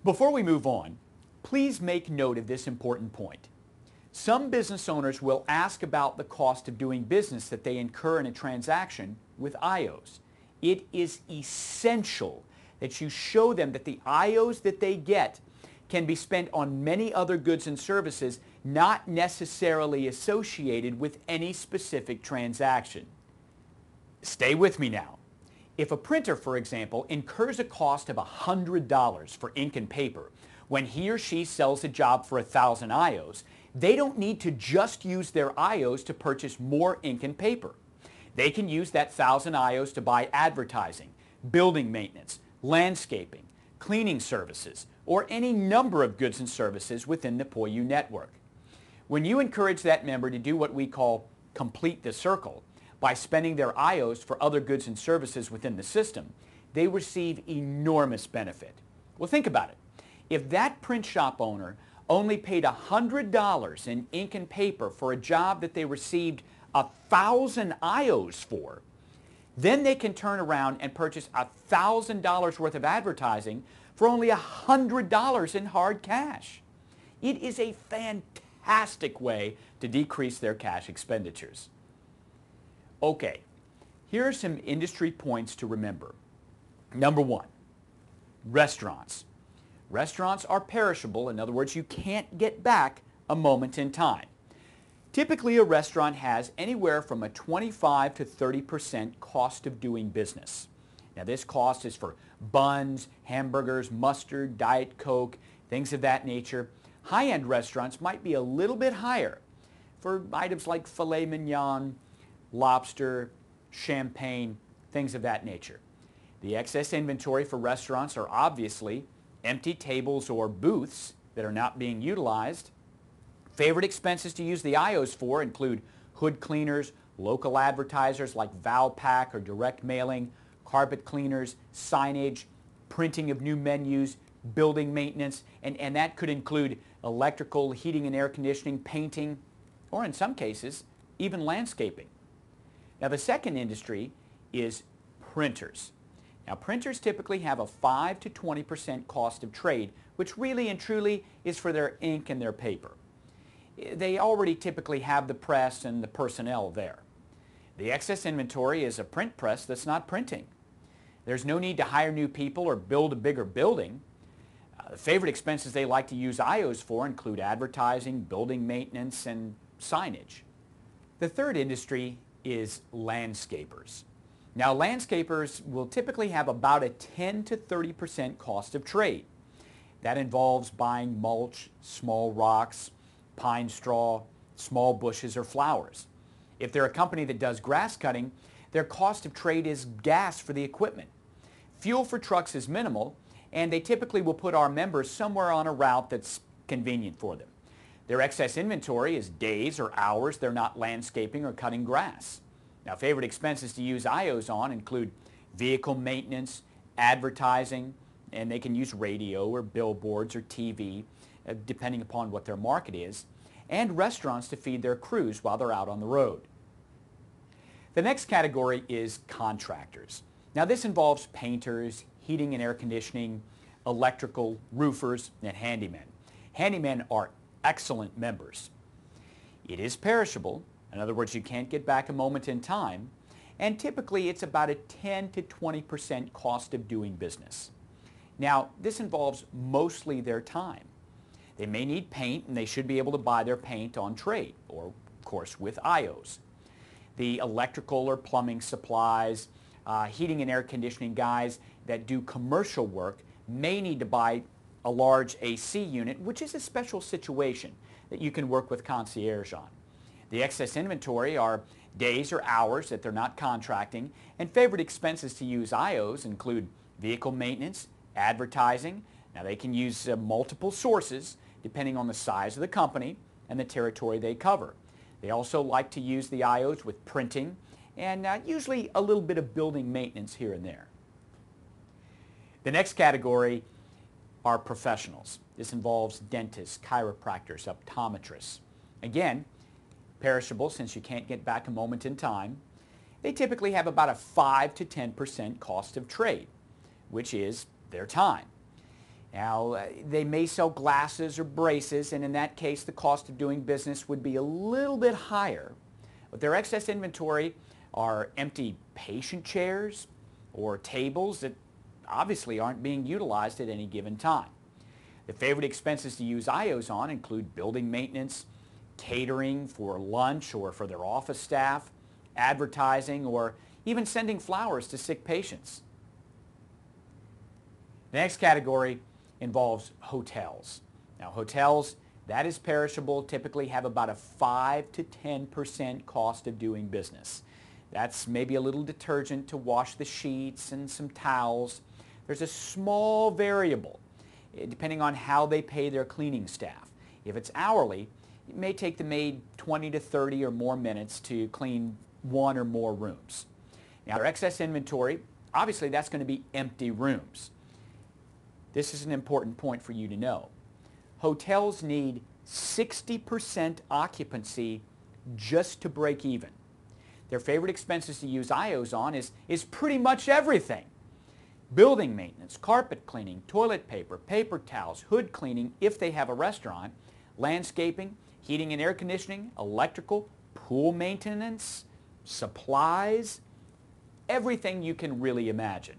Before we move on, please make note of this important point. Some business owners will ask about the cost of doing business that they incur in a transaction with IOs. It is essential that you show them that the IOs that they get can be spent on many other goods and services not necessarily associated with any specific transaction. Stay with me now. If a printer, for example, incurs a cost of $100 for ink and paper when he or she sells a job for 1,000 IOs, they don't need to just use their IOs to purchase more ink and paper. They can use that 1,000 IOs to buy advertising, building maintenance, landscaping, cleaning services, or any number of goods and services within the POiU network. When you encourage that member to do what we call complete the circle by spending their IOs for other goods and services within the system, they receive enormous benefit. Well, think about it. If that print shop owner only paid $100 in ink and paper for a job that they received 1,000 IOs for, then they can turn around and purchase $1,000 worth of advertising for only $100 in hard cash. It is a fantastic way to decrease their cash expenditures. Okay, here are some industry points to remember. Number one, restaurants. Restaurants are perishable. In other words, you can't get back a moment in time. Typically, a restaurant has anywhere from a 25 to 30% cost of doing business. Now, this cost is for buns, hamburgers, mustard, Diet Coke, things of that nature. High-end restaurants might be a little bit higher for items like filet mignon, lobster, champagne, things of that nature. The excess inventory for restaurants are obviously empty tables or booths that are not being utilized. Favorite expenses to use the IOs for include hood cleaners, local advertisers like Valpak or direct mailing, carpet cleaners, signage, printing of new menus, building maintenance, and that could include electrical, heating and air conditioning, painting, or in some cases, even landscaping. Now, the second industry is printers. Now, printers typically have a 5 to 20% cost of trade, which really and truly is for their ink and their paper. They already typically have the press and the personnel there. The excess inventory is a print press that's not printing. There's no need to hire new people or build a bigger building. The favorite expenses they like to use IOs for include advertising, building maintenance, and signage. The third industry is landscapers. Now, landscapers will typically have about a 10 to 30% cost of trade. That involves buying mulch, small rocks, pine straw, small bushes, or flowers. If they're a company that does grass cutting, their cost of trade is gas for the equipment. Fuel for trucks is minimal, and they typically will put our members somewhere on a route that's convenient for them. Their excess inventory is days or hours they're not landscaping or cutting grass. Now, favorite expenses to use IOs on include vehicle maintenance, advertising, and they can use radio or billboards or TV, depending upon what their market is, and restaurants to feed their crews while they're out on the road. The next category is contractors. Now, this involves painters, heating and air conditioning, electrical, roofers, and handymen. Handymen are excellent members. It is perishable. In other words, you can't get back a moment in time, and typically it's about a 10 to 20% cost of doing business. Now, this involves mostly their time. They may need paint, and they should be able to buy their paint on trade, or of course with IOs. The electrical or plumbing supplies, heating and air conditioning guys that do commercial work may need to buy a large AC unit, which is a special situation that you can work with concierge on. The excess inventory are days or hours that they're not contracting, and favorite expenses to use IOs include vehicle maintenance, advertising. Now, they can use multiple sources depending on the size of the company and the territory they cover. They also like to use the IOs with printing and usually a little bit of building maintenance here and there. The next category are professionals. This involves dentists, chiropractors, optometrists. Again, perishable since you can't get back a moment in time. They typically have about a 5 to 10% cost of trade, which is their time. Now, they may sell glasses or braces, and in that case, the cost of doing business would be a little bit higher. But their excess inventory are empty patient chairs or tables that obviously aren't being utilized at any given time. The favorite expenses to use IOs on include building maintenance, catering for lunch or for their office staff, advertising, or even sending flowers to sick patients. The next category involves hotels. Now, hotels, that is perishable, typically have about a 5 to 10% cost of doing business. That's maybe a little detergent to wash the sheets and some towels. There's a small variable depending on how they pay their cleaning staff. If it's hourly, it may take the maid 20 to 30 or more minutes to clean one or more rooms. Now, their excess inventory, obviously that's going to be empty rooms. This is an important point for you to know. Hotels need 60% occupancy just to break even. Their favorite expenses to use IOs on is pretty much everything. Building maintenance, carpet cleaning, toilet paper, paper towels, hood cleaning if they have a restaurant, landscaping, heating and air conditioning, electrical, pool maintenance, supplies, everything you can really imagine.